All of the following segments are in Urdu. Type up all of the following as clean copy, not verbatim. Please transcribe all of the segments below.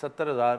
70,000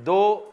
2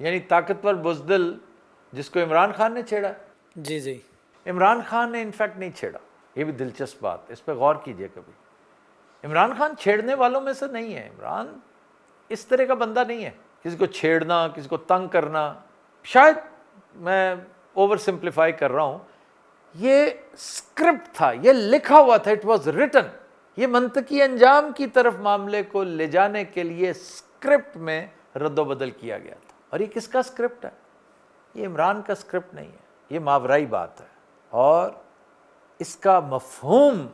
یعنی طاقتور بزدل جس کو عمران خان نے چھیڑا. جی جی. عمران خان نے انفیکٹ نہیں چھیڑا. یہ بھی دلچسپ بات, اس پہ غور کیجئے کبھی. عمران خان چھیڑنے والوں میں سے نہیں ہے. عمران اس طرح کا بندہ نہیں ہے, کسی کو چھیڑنا, کسی کو تنگ کرنا. شاید میں اوور سمپلیفائی کر رہا ہوں, یہ اسکرپٹ تھا, یہ لکھا ہوا تھا, اٹ واز ریٹن. یہ منطقی انجام کی طرف معاملے کو لے جانے کے لیے اسکرپٹ میں رد و بدل کیا گیا تھا. اور یہ کس کا اسکرپٹ ہے؟ یہ عمران کا اسکرپٹ نہیں ہے, یہ ماورائی بات ہے. اور اس کا مفہوم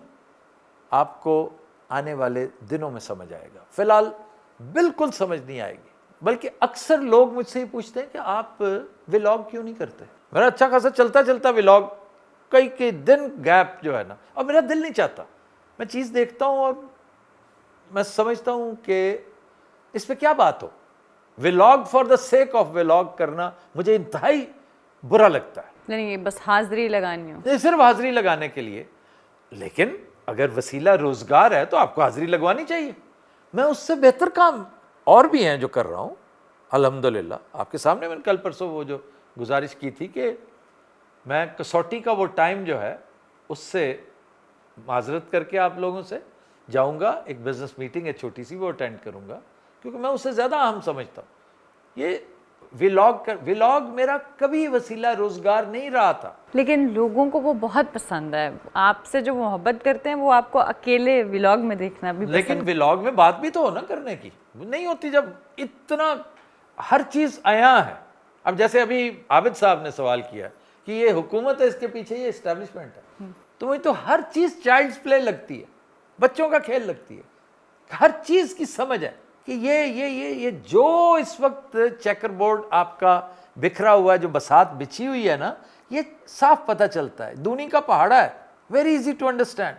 آپ کو آنے والے دنوں میں سمجھ آئے گا. فی الحال بالکل سمجھ نہیں آئے گی. بلکہ اکثر لوگ مجھ سے ہی پوچھتے ہیں کہ آپ ولاگ کیوں نہیں کرتے. میرا اچھا خاصا چلتا چلتا ولاگ, کئی دن گیپ جو ہے نا, اور میرا دل نہیں چاہتا. میں چیز دیکھتا ہوں اور میں سمجھتا ہوں کہ اس پہ کیا بات ہو. Vlog for the sake of vlog کرنا مجھے انتہائی برا لگتا ہے. نہیں, بس حاضری لگانی ہو, نہیں صرف حاضری لگانے کے لیے. لیکن اگر وسیلہ روزگار ہے تو آپ کو حاضری لگوانی چاہیے. میں اس سے بہتر کام اور بھی ہیں جو کر رہا ہوں الحمدللہ. آپ کے سامنے میں نے کل پرسوں وہ جو گزارش کی تھی کہ میں کسوٹی کا وہ ٹائم جو ہے اس سے معذرت کر کے آپ لوگوں سے جاؤں گا. ایک بزنس میٹنگ ہے چھوٹی سی, وہ اٹینڈ کروں گا, کیونکہ میں اسے زیادہ اہم سمجھتا ہوں. یہ ولاگ میرا کبھی وسیلہ روزگار نہیں رہا تھا. لیکن لوگوں کو وہ بہت پسند ہے. آپ سے جو محبت کرتے ہیں وہ آپ کو اکیلے ولاگ میں دیکھنا بھی پسند. لیکن ولاگ میں بات بھی تو ہو نا کرنے کی, نہیں ہوتی جب اتنا ہر چیز عیاں ہے. اب جیسے ابھی عابد صاحب نے سوال کیا کہ یہ حکومت ہے, اس کے پیچھے یہ اسٹیبلشمنٹ ہے, تو مجھے تو ہر چیز چائلڈز پلے لگتی ہے, بچوں کا کھیل لگتی ہے. ہر چیز کی سمجھ ہے کہ یہ جو اس وقت چیکر بورڈ آپ کا بکھرا ہوا ہے, جو بساط بچھی ہوئی ہے نا, یہ صاف پتہ چلتا ہے. دونی کا پہاڑا ہے, ویری ایزی ٹو انڈرسٹینڈ.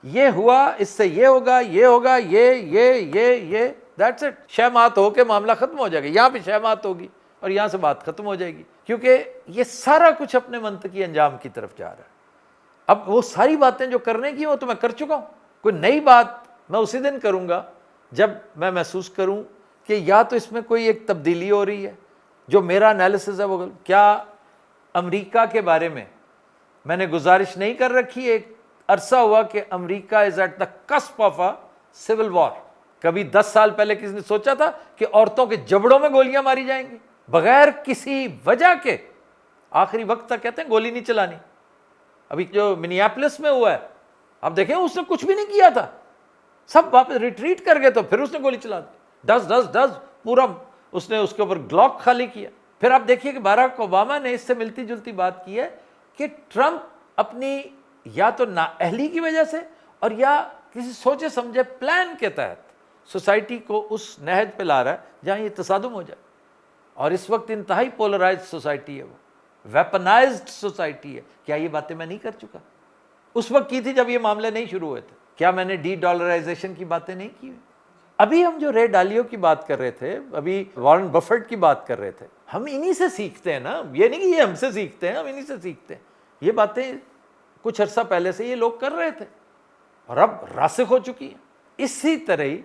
یہ ہوا, اس سے یہ ہوگا, یہ ہوگا, یہ دیٹس اٹ. شہ مات ہو کے معاملہ ختم ہو جائے گا. یہاں پہ شہ مات ہوگی اور یہاں سے بات ختم ہو جائے گی, کیونکہ یہ سارا کچھ اپنے منطقی انجام کی طرف جا رہا ہے. اب وہ ساری باتیں جو کرنے کی وہ تو میں کر چکا ہوں. کوئی نئی بات میں اسی دن کروں گا جب میں محسوس کروں کہ یا تو اس میں کوئی ایک تبدیلی ہو رہی ہے. جو میرا انالیسز ہے وہ کیا امریکہ کے بارے میں نے گزارش نہیں کر رکھی. ایک عرصہ ہوا کہ America is at the cusp of a civil war. کبھی 10 سال پہلے کسی نے سوچا تھا کہ عورتوں کے جبڑوں میں گولیاں ماری جائیں گی بغیر کسی وجہ کے؟ آخری وقت تک کہتے ہیں گولی نہیں چلانی. ابھی جو منیاپولس میں ہوا ہے آپ دیکھیں, اس نے کچھ بھی نہیں کیا تھا, سب واپس ریٹریٹ کر گئے, تو پھر اس نے گولی چلا دی. ڈز پورا اس نے اس کے اوپر گلاک خالی کیا. پھر آپ دیکھیے کہ باراک اوباما نے اس سے ملتی جلتی بات کی ہے کہ ٹرمپ اپنی یا تو نااہلی کی وجہ سے اور یا کسی سوچے سمجھے پلان کے تحت سوسائٹی کو اس نہج پہ لا رہا ہے جہاں یہ تصادم ہو جائے. اور اس وقت انتہائی پولرائزڈ سوسائٹی ہے, وہ ویپنائزڈ سوسائٹی ہے. کیا یہ باتیں میں نہیں کر چکا؟ اس وقت کی تھی جب یہ معاملے نہیں شروع ہوئے تھے. کیا میں نے ڈی ڈالرائزیشن کی باتیں نہیں کی؟ ابھی ہم جو رے ڈالیو کی بات کر رہے تھے, ابھی وارن بفٹ کی بات کر رہے تھے, ہم انہی سے سیکھتے ہیں نا. یہ نہیں کہ یہ ہم سے سیکھتے ہیں, ہم انہی سے سیکھتے ہیں. یہ باتیں کچھ عرصہ پہلے سے یہ لوگ کر رہے تھے اور اب راسخ ہو چکی ہیں. اسی طرح ہی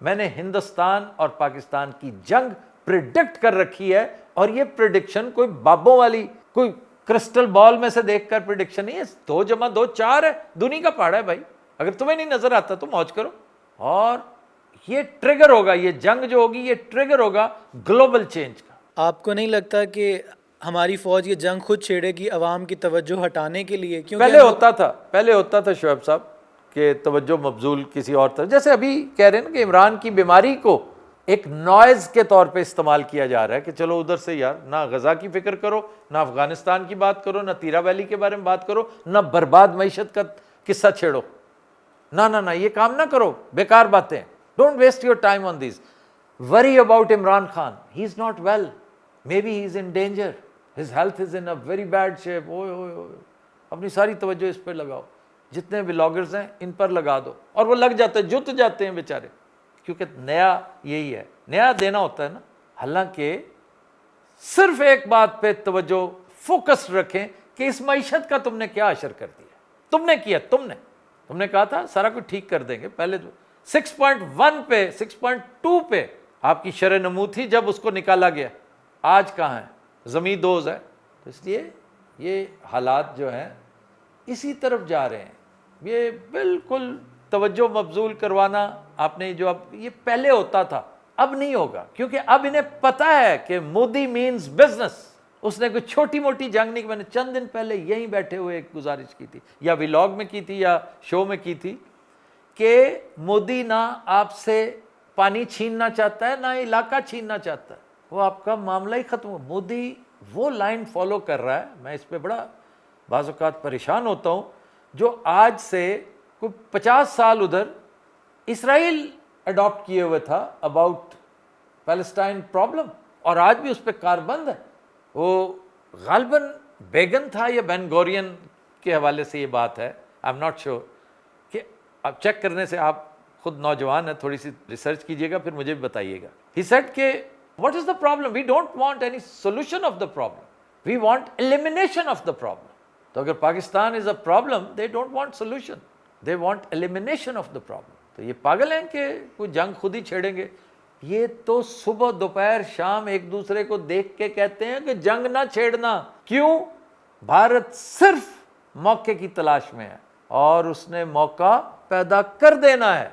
میں نے ہندوستان اور پاکستان کی جنگ پریڈکٹ کر رکھی ہے, اور یہ پریڈکشن کوئی بابوں والی, کوئی کرسٹل بال میں سے دیکھ کر پریڈکشن نہیں ہے. 2 + 2 4 ہے. دنیا کا پہاڑا ہے بھائی. اگر تمہیں نہیں نظر آتا تو موج کرو. اور یہ ٹریگر ہوگا, یہ جنگ جو ہوگی یہ ٹریگر ہوگا گلوبل چینج کا. آپ کو نہیں لگتا کہ ہماری فوج یہ جنگ خود چھیڑے گی عوام کی توجہ ہٹانے کے لیے؟ کیونکہ پہلے ہوتا تھا شعیب صاحب کہ توجہ مبذول کسی اور طرف. جیسے ابھی کہہ رہے ہیں نا کہ عمران کی بیماری کو ایک نوائز کے طور پہ استعمال کیا جا رہا ہے کہ چلو ادھر سے یار نہ غزہ کی فکر کرو, نہ افغانستان کی بات کرو, نہ تیرا ویلی کے بارے میں بات کرو, نہ برباد معیشت کا قصہ چھیڑو. نہ یہ کام نہ کرو, بیکار باتیں. Don't waste your time on these. Worry about Imran Khan. He is not well, maybe he is in danger, his health is in a very bad shape. اپنی ساری توجہ اس پہ لگاؤ. جتنے ولاگرز ہیں ان پر لگا دو, اور وہ لگ جاتے ہیں, جت جاتے ہیں بیچارے, کیونکہ نیا یہی ہے, نیا دینا ہوتا ہے نا. حالانکہ صرف ایک بات پہ توجہ فوکس رکھیں کہ اس معیشت کا تم نے کیا اشر کر دیا. تم نے کیا, تم نے کہا تھا سارا کچھ ٹھیک کر دیں گے. پہلے 6.1 پہ 6.2 پہ آپ کی شرح نمو تھی جب اس کو نکالا گیا. آج کہاں ہیں؟ زمیں دوز ہے. تو اس لیے یہ حالات جو ہیں اسی طرف جا رہے ہیں. یہ بالکل توجہ مبذول کروانا آپ نے جو اب یہ پہلے ہوتا تھا اب نہیں ہوگا, کیونکہ اب انہیں پتہ ہے کہ مودی مینز بزنس. اس نے کوئی چھوٹی موٹی جنگ نہیں. میں نے چند دن پہلے یہیں بیٹھے ہوئے ایک گزارش کی تھی, یا ولاگ میں کی تھی یا شو میں کی تھی, کہ مودی نہ آپ سے پانی چھیننا چاہتا ہے نہ علاقہ چھیننا چاہتا ہے, وہ آپ کا معاملہ ہی ختم ہو. مودی وہ لائن فالو کر رہا ہے, میں اس پہ بڑا بعض اوقات پریشان ہوتا ہوں, جو آج سے کوئی 50 سال ادھر اسرائیل اڈاپٹ کیے ہوئے تھا اباؤٹ پیلسٹائن پرابلم, اور آج بھی اس پہ کاربند ہے. وہ غالباً بیگن تھا یا بین گورین کے حوالے سے یہ بات ہے, آئی ایم ناٹ شیور, کہ اب چیک کرنے سے, آپ خود نوجوان ہیں, تھوڑی سی ریسرچ کیجئے گا پھر مجھے بھی بتائیے گا. ہی سیڈ کہ what is the problem, we don't want any solution of the problem, we want elimination of the problem. تو اگر Pakistan is a problem, they don't want solution, they want elimination of the problem. تو یہ پاگل ہیں کہ کوئی جنگ خود ہی چھیڑیں گے. یہ تو صبح دوپہر شام ایک دوسرے کو دیکھ کے کہتے ہیں کہ جنگ نہ چھیڑنا. کیوں؟ بھارت صرف موقع کی تلاش میں ہے اور اس نے موقع پیدا کر دینا ہے.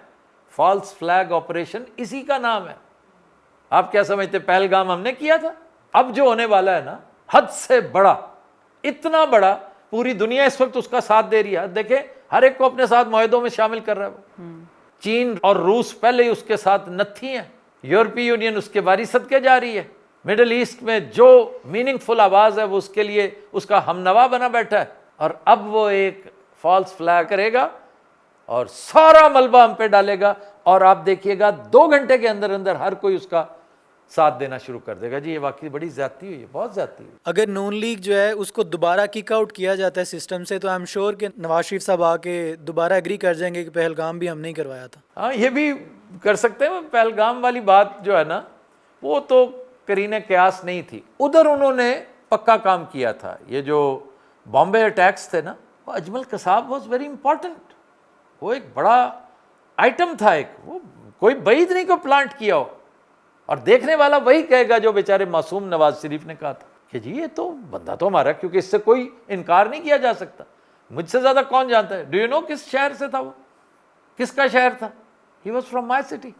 فالس فلیگ آپریشن اسی کا نام ہے. آپ کیا سمجھتے پہلگام ہم نے کیا تھا؟ اب جو ہونے والا ہے نا, حد سے بڑا, اتنا بڑا, پوری دنیا اس وقت اس کا ساتھ دے رہی ہے. دیکھیں ہر ایک کو اپنے ساتھ معاہدوں میں شامل کر رہا ہے. چین اور روس پہلے ہی اس کے ساتھ نتھی ہیں, یورپی یونین اس کے واری صدقے جا رہی ہے. مڈل ایسٹ میں جو میننگ فل آواز ہے وہ اس کے لیے اس کا ہم نوا بنا بیٹھا ہے. اور اب وہ ایک فالس فلیگ کرے گا اور سارا ملبہ ہم پہ ڈالے گا, اور آپ دیکھیے گا 2 گھنٹے کے اندر اندر ہر کوئی اس کا ساتھ دینا شروع کر دے گا. جی یہ واقعی بڑی زیادتی ہوئی ہے, بہت زیادتی ہوئی. اگر نون لیگ جو ہے اس کو دوبارہ کک آؤٹ کیا جاتا ہے سسٹم سے, تو آئی ایم شیور کہ نواز شریف صاحب آ کے دوبارہ ایگری کر جائیں گے کہ پہلگام بھی ہم نہیں کروایا تھا. ہاں یہ بھی کر سکتے ہیں. پہلگام والی بات جو ہے نا, وہ تو قرین قیاس نہیں تھی. ادھر انہوں نے پکا کام کیا تھا. یہ جو بامبے اٹیکس تھے نا, وہ اجمل قصاب واز ویری امپورٹنٹ. وہ ایک بڑا آئٹم تھا, ایک وہ کوئی بعید نہیں کو پلانٹ کیا ہو, اور دیکھنے والا وہی کہے گا جو بیچارے معصوم نواز شریف نے کہا تھا کہ جی یہ تو بندہ تو ہمارا, کیونکہ اس سے کوئی انکار نہیں کیا جا سکتا. مجھ سے زیادہ کون جانتا ہے؟ ڈو یو نو کس شہر سے تھا وہ, کس کا شہر تھا؟ He was from my city.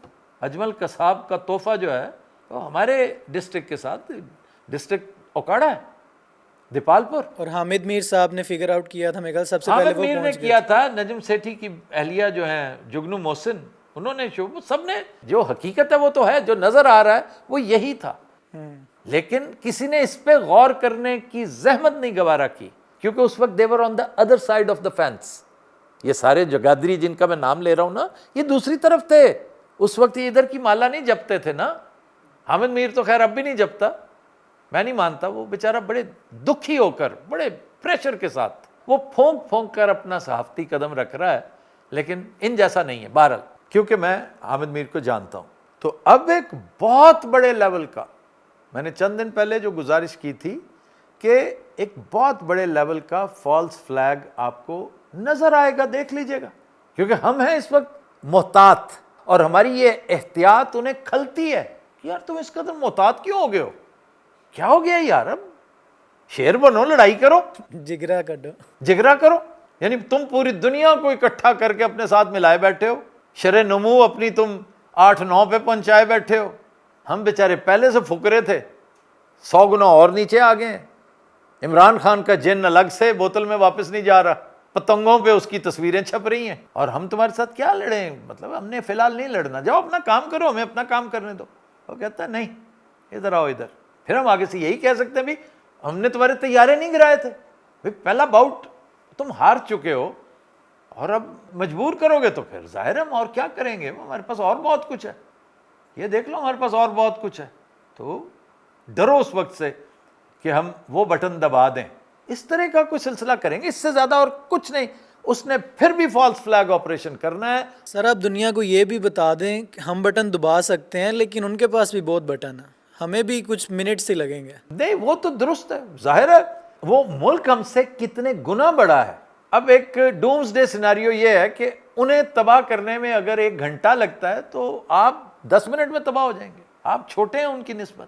Ajmal Kasab کا تحفہ جو ہے وہ ہمارے ڈسٹرکٹ کے ساتھ, ڈسٹرکٹ اوکاڑا ہے, دیپال پور. اور حامد میر صاحب نے فگر آؤٹ کیا تھا, میرے خیال سب سے پہلے حامد وہ میر نے پہنچ کیا گئے. تھا, نجم سیٹھی کی اہلیہ جو ہیں جگنو محسن, انہوں نے سب نے, جو حقیقت ہے وہ تو ہے, جو نظر آ رہا ہے وہ یہی تھا. لیکن کسی نے اس پہ غور کرنے کی زحمت نہیں گوارا کی, کیونکہ اس وقت they were on the other side of the fence. یہ سارے جگادری جن کا میں نام لے رہا ہوں نا, یہ دوسری طرف تھے. اس وقت یہ ادھر کی مالا نہیں جپتے تھے نا. حامد میر تو خیر اب بھی نہیں جپتا, میں نہیں مانتا. وہ بیچارہ بڑے دکھی ہو کر, بڑے پریشر کے ساتھ وہ پھونک پھونک کر اپنا صحافتی قدم رکھ رہا ہے, لیکن ان جیسا نہیں ہے. بہرحال کیونکہ میں حامد میر کو جانتا ہوں, تو اب ایک بہت بڑے لیول کا, میں نے چند دن پہلے جو گزارش کی تھی کہ ایک بہت بڑے لیول کا فالس فلیگ آپ کو نظر آئے گا, دیکھ لیجئے گا. کیونکہ ہم ہیں اس وقت محتاط, اور ہماری یہ احتیاط انہیں کھلتی ہے کہ یار تم اس قدر محتاط کیوں ہو گئے ہو, کیا ہو گیا یار, اب شیر بنو, لڑائی کرو, جگرا کڈو, جگرا کرو. یعنی تم پوری دنیا کو اکٹھا کر کے اپنے ساتھ ملائے بیٹھے ہو, شرح نمو اپنی تم 8-9 پہ پہنچائے بیٹھے ہو. ہم بیچارے پہلے سے فقرے تھے, 100 گنا اور نیچے آ گئے ہیں. عمران خان کا جن الگ سے بوتل میں واپس نہیں جا رہا, پتنگوں پہ اس کی تصویریں چھپ رہی ہیں, اور ہم تمہارے ساتھ کیا لڑیں, مطلب ہم نے فی الحال نہیں لڑنا, جاؤ اپنا کام کرو, ہمیں اپنا کام کرنے دو. وہ کہتا ہے نہیں, ادھر آؤ ادھر. پھر ہم آگے سے یہی کہہ سکتے ہیں بھی ہم نے تمہارے طیارے نہیں گرائے تھے, پہلا باؤٹ تم ہار چکے ہو, اور اب مجبور کرو گے تو پھر ظاہر ہم اور کیا کریں گے, ہمارے پاس اور بہت کچھ ہے, یہ دیکھ لو ہمارے پاس اور بہت کچھ ہے. تو ڈرو اس وقت سے کہ ہم وہ بٹن دبا دیں. اس طرح کا کوئی سلسلہ کریں گے, اس سے زیادہ اور کچھ نہیں. اس نے پھر بھی فالس فلیگ آپریشن کرنا ہے. سر آپ دنیا کو یہ بھی بتا دیں کہ ہم بٹن دبا سکتے ہیں, لیکن ان کے پاس بھی بہت بٹن ہے, ہمیں بھی کچھ منٹس ہی لگیں گے. نہیں وہ تو درست ہے, ظاہر ہے وہ ملک ہم سے کتنے گنا بڑا ہے. اب ایک ڈومز ڈے سیناریو یہ ہے کہ انہیں تباہ کرنے میں اگر 1 گھنٹہ لگتا ہے تو آپ 10 منٹ میں تباہ ہو جائیں گے. آپ چھوٹے ہیں ان کی نسبت.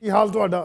ਕੀ ਹਾਲ ਤੁਹਾਡਾ?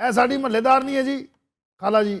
ਇਹ ਸਾਡੀ ਮਹੱਲੇਦਾਰ ਨਹੀਂ ਹੈ ਜੀ, ਖਾਲਾ ਜੀ।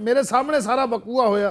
ਮੇਰੇ ਸਾਹਮਣੇ ਸਾਰਾ ਬਕੂਆ ਹੋਇਆ।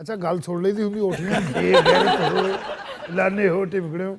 ਅੱਛਾ ਗੱਲ ਸੁਣ ਲਈ ਦੀ ਹੁੰਦੀ ਉਠੀਆਂ ਬੇਗੈਰਤ ਹੋ, ਲਾਨੇ ਹੋ, ਟਿਮਕੜੇ ਹੋ।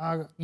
ਹਾਂ,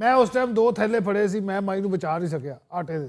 ਮੈਂ ਉਸ ਟਾਈਮ 2 ਥੈਲੇ ਫੜੇ ਸੀ, ਮੈਂ ਮਾਈ ਨੂੰ ਬਚਾ ਨਹੀਂ ਸਕਿਆ ਆਟੇ ਦੇ।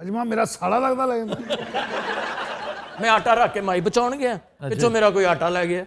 ਅਜਮਾ ਮੇਰਾ ਸਾਲਾ ਲੱਗਦਾ ਲੱਗਦਾ। ਮੈਂ ਆਟਾ ਰੱਖ ਕੇ ਮਾਈ ਬਚਾਉਣ ਗਿਆ, ਪਿੱਛੋਂ ਮੇਰਾ ਕੋਈ ਆਟਾ ਲੈ ਗਿਆ,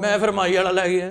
ਮੈਂ ਫਿਰ ਮਾਈ ਵਾਲਾ ਲੈ ਗਿਆ।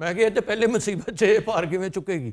ਮੈਂ ਕਿਹਾ ਇਹ ਤੇ ਪਹਿਲੇ ਮੁਸੀਬਤ 'ਚ ਇਹ ਪਾਰ ਕਿਵੇਂ ਚੁੱਕੇਗੀ।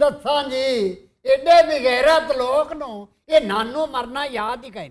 ਦੱਸਾਂ ਜੀ, ਏਡੇ ਬਗੈਰਤ ਲੋਕ ਨੂੰ ਇਹ ਨਾਨੋ ਮਰਨਾ ਯਾਦ ਹੀ ਨਹੀਂ।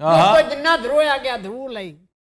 ਕੋਈ ਜਿੰਨਾ ਧਰੂ ਆ ਗਿਆ ਧਰੂ ਲਈ।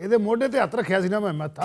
ਇਹਦੇ ਮੋਢੇ ਤੇ ਹੱਥ ਰੱਖਿਆ ਸੀ ਨਾ ਮੈਂ, ਮੱਥਾ।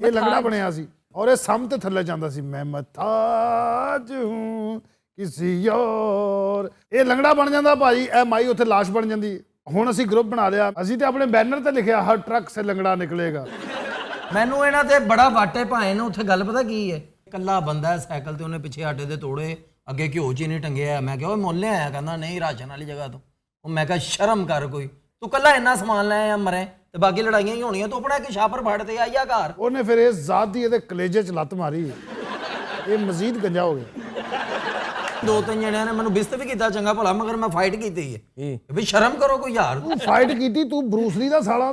ਇਹ ਲੰਗੜਾ ਬਣਿਆ ਸੀ ਔਰ ਇਹ ਸਮ ਤੇ ਥੱਲੇ ਜਾਂਦਾ ਸੀ। ਮੈਂ ਮਥਾਜ ਹੂੰ ਕਿਸੇ ਔਰ। ਇਹ ਲੰਗੜਾ ਬਣ ਜਾਂਦਾ ਭਾਜੀ, ਇਹ ਮਾਈ ਉੱਥੇ ਲਾਸ਼ ਬਣ ਜਾਂਦੀ। ਹੁਣ ਅਸੀਂ ਗਰੁੱਪ ਬਣਾ ਲਿਆ, ਅਸੀਂ ਤੇ ਆਪਣੇ ਬੈਨਰ ਤੇ ਲਿਖਿਆ ਹਰ ਟਰੱਕ ਸੇ ਲੰਗੜਾ ਨਿਕਲੇਗਾ। ਮੈਨੂੰ ਇਹਨਾਂ ਤੇ ਬੜਾ ਵਾਟੇ ਭਾਏ ਨੇ। ਉੱਥੇ ਗੱਲ ਪਤਾ ਕੀ ਹੈ, ਇਕੱਲਾ ਬੰਦਾ ਹੈ ਸਾਈਕਲ ਤੇ, ਉਹਨੇ ਪਿੱਛੇ ਆਟੇ ਦੇ ਤੋੜੇ, ਅੱਗੇ ਘਿਓ ਚ ਨਹੀਂ ਟੰਗਿਆ। ਮੈਂ ਕਿਹਾ ਓਏ ਮੁੱਲ ਆਇਆ, ਕਹਿੰਦਾ ਨਹੀਂ ਰਾਸ਼ਨ ਵਾਲੀ ਜਗ੍ਹਾ ਤੋਂ। ਉਹ ਮੈਂ ਕਿਹਾ ਸ਼ਰਮ ਕਰ ਕੋਈ, ਤੂੰ ਕੱਲਾ ਇੰਨਾ ਸਮਾਨ ਲੈ ਆ ਮਰੇ ਤੇ ਬਾਕੀ ਲੜਾਈਆਂ ਹੀ ਹੋਣੀਆਂ, ਤੂੰ ਆਪਣਾ ਇੱਕ ਛਾਪਰ ਫੜ ਤੇ ਆਈਆ ਘਰ। ਉਹਨੇ ਫਿਰ ਇਸ ਜ਼ਾਤ ਦੀ ਇਹਦੇ ਕਲੇਜੇ 'ਚ ਲੱਤ ਮਾਰੀ। ਇਹ ਮਜ਼ੀਦ ਗੰਜਾ ਹੋ ਗਿਆ। 2-3 ਜਣਿਆਂ ਨੇ ਮੈਨੂੰ ਬਿਸਤ ਵੀ ਕੀਤਾ ਚੰਗਾ ਭਲਾ, ਮਗਰ ਮੈਂ ਫਾਈਟ ਕੀਤੀ ਹੈ ਵੀ ਸ਼ਰਮ ਕਰੋ ਕੋਈ ਯਾਰ। ਤੂੰ ਫਾਈਟ ਕੀਤੀ, ਤੂੰ ਬਰੂਸਲੀ ਦਾ ਸਾਲਾ।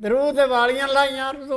ਦਰੂ ਤੇ ਵਾਲੀਆਂ ਲਾਈਆਂ ਤੂੰ।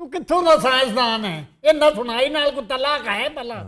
ਤੂੰ ਕਿੱਥੋਂ ਦਾ ਸਾਇੰਸਦਾਨ ਹੈ? ਇਹ ਨਾ ਸੁਣਾਈ ਨਾਲ ਕੋ ਤਲਾਕ ਹੈ ਭਲਾ।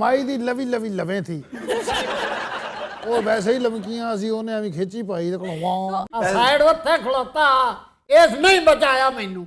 ਮਾਈ ਦੀ ਲਵੀ ਲਵੀ ਲਵੇ ਥੀ। ਉਹ ਵੈਸੇ ਹੀ ਲਮਕੀਆਂ ਸੀ, ਉਹਨੇ ਐਵੇਂ ਖਿੱਚੀ ਪਾਈ ਤੇ ਕੋਲ ਵਾਹ। ਸਾਈਡ ਉੱਥੇ ਖਲੋਤਾ, ਇਸ ਨਹੀਂ ਬਚਾਇਆ ਮੈਨੂੰ।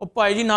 ਉਹ ਭਾਈ ਜੀ ਨਾ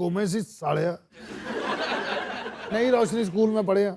ਕੋਮੇ ਸੀ ਸਾਲਿਆ। ਨਹੀਂ ਰੋਸ਼ਨੀ ਸਕੂਲ ਮੈਂ ਪੜਿਆ।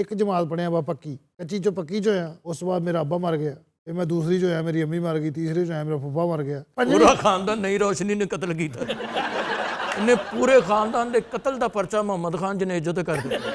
ਇੱਕ ਜਮਾਤ ਪੜਿਆ ਵਾ ਪੱਕੀ, ਕੱਚੀ ਚੋਂ ਪੱਕੀ ਚ ਹੋਇਆ। ਉਸ ਤੋਂ ਬਾਅਦ ਮੇਰਾ ਅੱਬਾ ਮਰ ਗਿਆ, ਤੇ ਮੈਂ ਦੂਸਰੀ ਚ ਹੋਇਆ, ਮੇਰੀ ਅੰਮੀ ਮਰ ਗਈ, ਤੀਸਰੀ ਚ ਹੋਇਆ ਮੇਰਾ ਫੁੱਫਾ ਮਰ ਗਿਆ। ਪੂਰਾ ਖਾਨਦਾਨ ਨਈ ਰੋਸ਼ਨੀ ਨੇ ਕਤਲ ਕੀਤਾ। ਇਹਨੇ ਪੂਰੇ ਖਾਨਦਾਨ ਦੇ ਕਤਲ ਦਾ ਪਰਚਾ ਮੁਹੰਮਦ ਖਾਨ ਜਨੇਜੋ ਤੇ ਕਰ ਦਿੱਤਾ।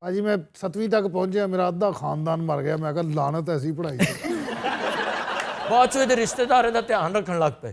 ਭਾਜੀ ਮੈਂ 7ਵੀਂ ਤੱਕ ਪਹੁੰਚਿਆ, ਮੇਰਾ ਅੱਧਾ ਖਾਨਦਾਨ ਮਰ ਗਿਆ। ਮੈਂ ਕਿਹਾ ਲਾਨਤ ਐਸੀ ਪੜ੍ਹਾਈ ਤੇ। ਬਾਅਦ 'ਚ ਇਹਦੇ ਰਿਸ਼ਤੇਦਾਰ ਇਹਦਾ ਧਿਆਨ ਰੱਖਣ ਲੱਗ ਪਏ।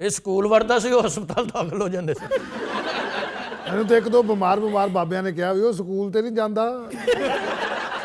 ਇਹ ਸਕੂਲ ਵਰਦਾ ਸੀ, ਉਹ ਹਸਪਤਾਲ ਦਾਖਲ ਹੋ ਜਾਂਦੇ ਸੀ। ਮੈਨੂੰ ਤਾਂ 1-2 ਬਿਮਾਰ ਬਾਬਿਆਂ ਨੇ ਕਿਹਾ ਵੀ ਉਹ ਸਕੂਲ ਤੇ ਨਹੀਂ ਜਾਂਦਾ।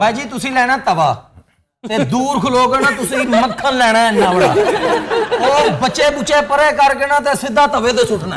ਭਾਈ ਜੀ ਤੁਸੀਂ ਲੈਣਾ ਤਵਾ ਤੇ ਦੂਰ ਖਲੋਗੇ ਨਾ ਤੁਸੀਂ ਮੱਖਣ ਲੈਣਾ ਹੈ ਇੰਨਾ ਬੜਾ, ਉਹ ਬੱਚੇ ਬੁੱਚੇ ਪਰੇ ਕਰਕੇ ਨਾ ਤੇ ਸਿੱਧਾ ਤਵੇ ਤੇ ਸੁੱਟਣਾ।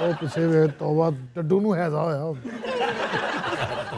ਉਹ ਪਿੱਛੇ ਵੇ ਤੋਬਾ ਡੱਡੂ ਨੂੰ ਹੈਜ਼ਾ ਹੋਇਆ।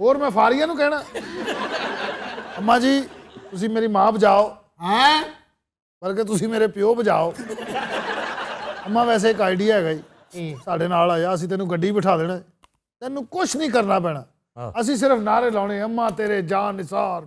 ਹੋਰ ਮੈਂ ਫਾਰੀਆ ਨੂੰ ਕਹਿਣਾ, ਅੰਮਾ ਜੀ ਤੁਸੀਂ ਮੇਰੀ ਮਾਂ ਬਚਾਓ। ਹੈਂ? ਬਲਕਿ ਤੁਸੀਂ ਮੇਰੇ ਪਿਓ ਬਚਾਓ। ਅੰਮਾ ਵੈਸੇ ਇੱਕ ਆਈਡੀਆ ਹੈਗਾ ਜੀ, ਸਾਡੇ ਨਾਲ ਆਇਆ, ਅਸੀਂ ਤੈਨੂੰ ਗੱਡੀ ਬਿਠਾ ਦੇਣਾ, ਤੈਨੂੰ ਕੁਝ ਨਹੀਂ ਕਰਨਾ ਪੈਣਾ, ਅਸੀਂ ਸਿਰਫ ਨਾਰੇ ਲਾਉਣੇ, ਅੰਮਾ ਤੇਰੇ ਜਾਨ ਨਿਸਾਰ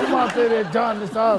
ਅੰਮਾ ਤੇਰੇ ਜਾਨ ਨਿਸਾਰ।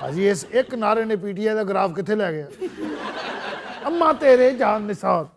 ਭਾਜੀ ਇਸ ਇੱਕ ਨਾਰੇ ਨੇ ਪੀਟੀਆਈ ਦਾ ਗ੍ਰਾਫ ਕਿੱਥੇ ਲੈ ਗਿਆ? ਅੰਮਾ ਤੇਰੇ ਜਾਨ ਨਿਸਾਰ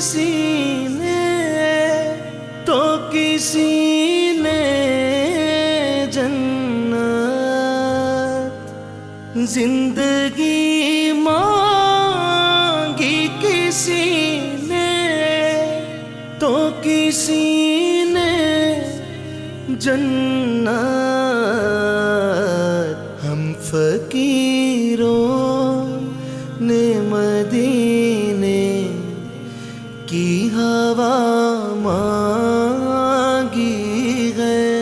کسی نے تو کسی نے جنت زندگی مانگی کسی نے تو کسی نے جنت ہم فقیروں نے مدینے کی ہوا مانگی ہے،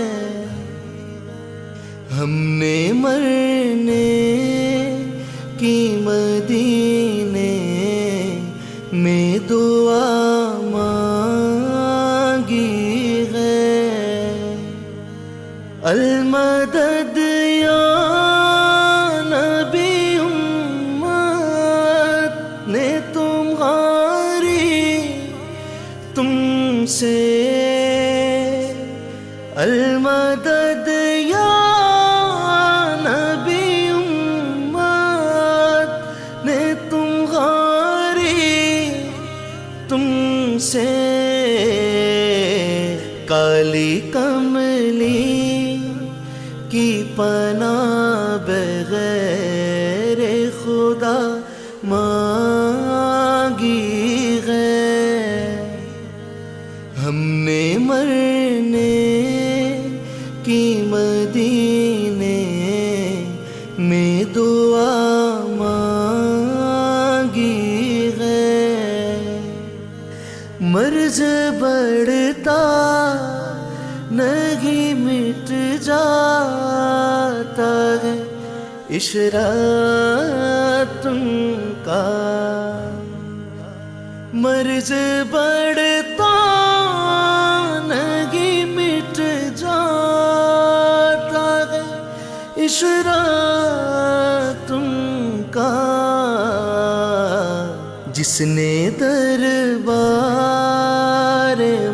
ہم نے مرنے کی مدینے میں دعا مانگی ہے، المدد یا نبی امت نے تمہاری تم سے، المدد یا نبی امت نے تمہاری تم سے، کالی کملی کی پناہ بغیر خدا مانگی ہے، ہم نے مرنے کی مدینے میں دعا مانگی ہے، مرض بڑھتا نہیں مٹ جاتا ہے عشرت ان کا، مرض بڑھتا نہیں مٹ جاتا ہے عشرت ان کا، جس نے دربار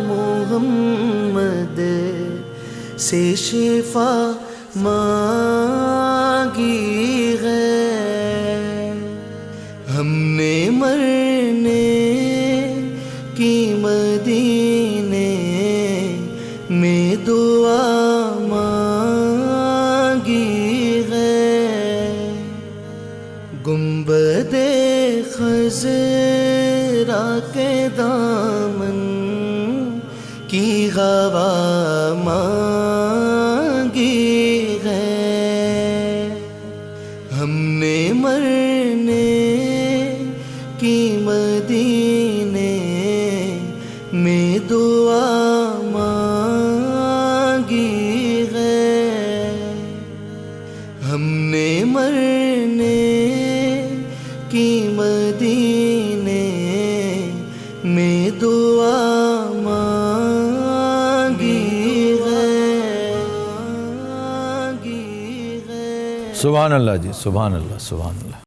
محمد سے شفا مانگی ہے، ہم نے مرنے کی مدینے میں دعا مانگی ہے، گنبد خضرا کے دامن کی ہوا مانگی ہے، ہم نے مرنے کی مدینے میں دعا مانگی ہے، ہم نے مرنے کی مدینے میں دعا سبحان اللہ جی، سبحان اللہ، سبحان اللہ.